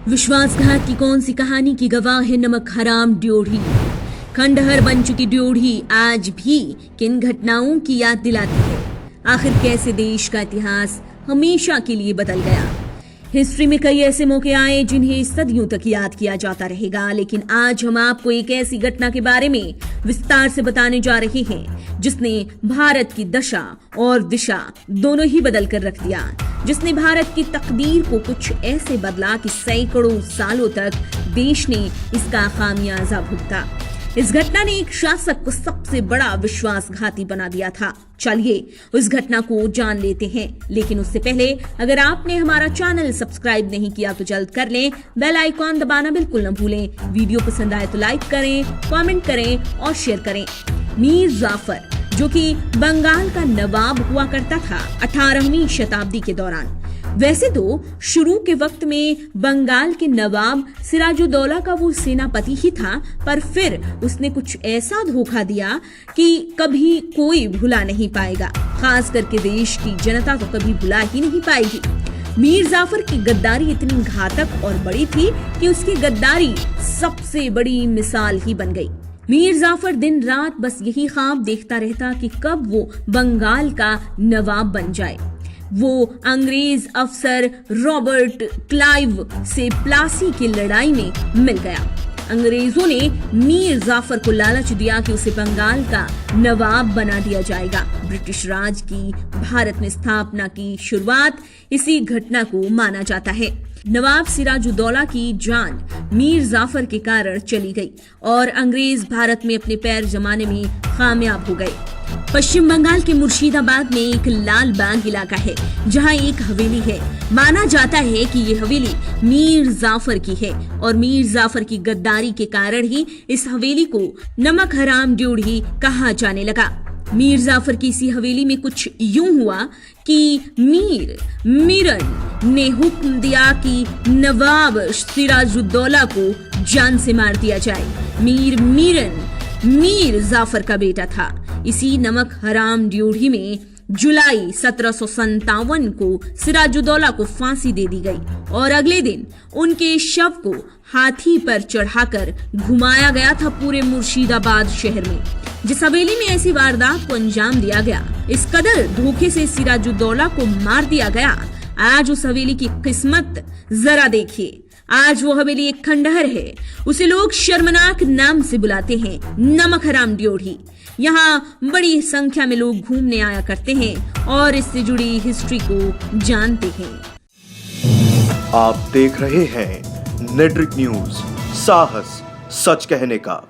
विश्वासघात की कौन सी कहानी की गवाह है नमक हराम ड्योढ़ी। खंडहर बन चुकी ड्योढ़ी आज भी किन घटनाओं की याद दिलाती है। आखिर कैसे देश का इतिहास हमेशा के लिए बदल गया। हिस्ट्री में कई ऐसे मौके आए जिन्हें सदियों तक याद किया जाता रहेगा, लेकिन आज हम आपको एक ऐसी घटना के बारे में विस्तार से बताने जा रहे हैं जिसने भारत की दशा और दिशा दोनों ही बदल कर रख दिया, जिसने भारत की तकदीर को कुछ ऐसे बदला कि सैकड़ों सालों तक देश ने इसका खामियाजा भुगता। इस घटना ने एक शासक को सबसे बड़ा विश्वासघाती बना दिया था। चलिए उस घटना को जान लेते हैं, लेकिन उससे पहले अगर आपने हमारा चैनल सब्सक्राइब नहीं किया तो जल्द कर लें। बेल आइकॉन दबाना बिल्कुल न भूलें। वीडियो पसंद आए तो लाइक करें, कमेंट करें और शेयर करें। मीर जाफर, जो कि बंगाल का नवाब हुआ करता था 18वीं शताब्दी के दौरान। वैसे तो शुरू के वक्त में बंगाल के नवाब सिराजुद्दौला का वो सेनापति ही था, पर फिर उसने कुछ ऐसा धोखा दिया कि कभी कोई भुला नहीं पाएगा। खास करके देश की जनता तो कभी भुला ही नहीं पाएगी। मीर जाफर की गद्दारी इतनी घातक और बड़ी थी कि उसकी गद्दारी सबसे बड़ी मिसाल ही बन गई। मीर जाफर दिन रात बस यही ख्वाब देखता रहता कि कब वो बंगाल का नवाब बन जाए। वो अंग्रेज अफसर रॉबर्ट क्लाइव से प्लासी की लड़ाई में मिल गया। अंग्रेजों ने मीर जाफर को लालच दिया कि उसे बंगाल का नवाब बना दिया जाएगा। ब्रिटिश राज की भारत में स्थापना की शुरुआत इसी घटना को माना जाता है। नवाब सिराजुद्दौला की जान मीर जाफर के कारण चली गई और अंग्रेज भारत में अपने पैर जमाने में कामयाब हो गए। पश्चिम बंगाल के मुर्शिदाबाद में एक लाल बाग इलाका है जहां एक हवेली है। माना जाता है कि ये हवेली मीर जाफर की है और मीर जाफर की गद्दारी के कारण ही इस हवेली को नमक हराम ड्योढ़ी कहा जाने लगा। मीर जाफर की इसी हवेली में कुछ यूं हुआ कि मीरन ने हुक्म दिया कि नवाब सिराजुद्दौला को जान से मार दिया जाए। मीरन मीर जाफर का बेटा था। इसी नमक हराम ड्योढ़ी में जुलाई 1757 को सिराजुद्दौला को फांसी दे दी गई और अगले दिन उनके शव को हाथी पर चढ़ाकर घुमाया गया था पूरे मुर्शिदाबाद शहर में। जिस हवेली में ऐसी वारदात को अंजाम दिया गया, इस कदर धोखे से सिराजुद्दौला को मार दिया गया, आज उस हवेली की किस्मत जरा देखिए। आज वो हवेली एक खंडहर है। उसे लोग शर्मनाक नाम से बुलाते हैं, नमक हराम ड्योढ़ी। यहाँ बड़ी संख्या में लोग घूमने आया करते हैं और इससे जुड़ी हिस्ट्री को जानते हैं। आप देख रहे हैं नेट्रिक न्यूज, साहस सच कहने का।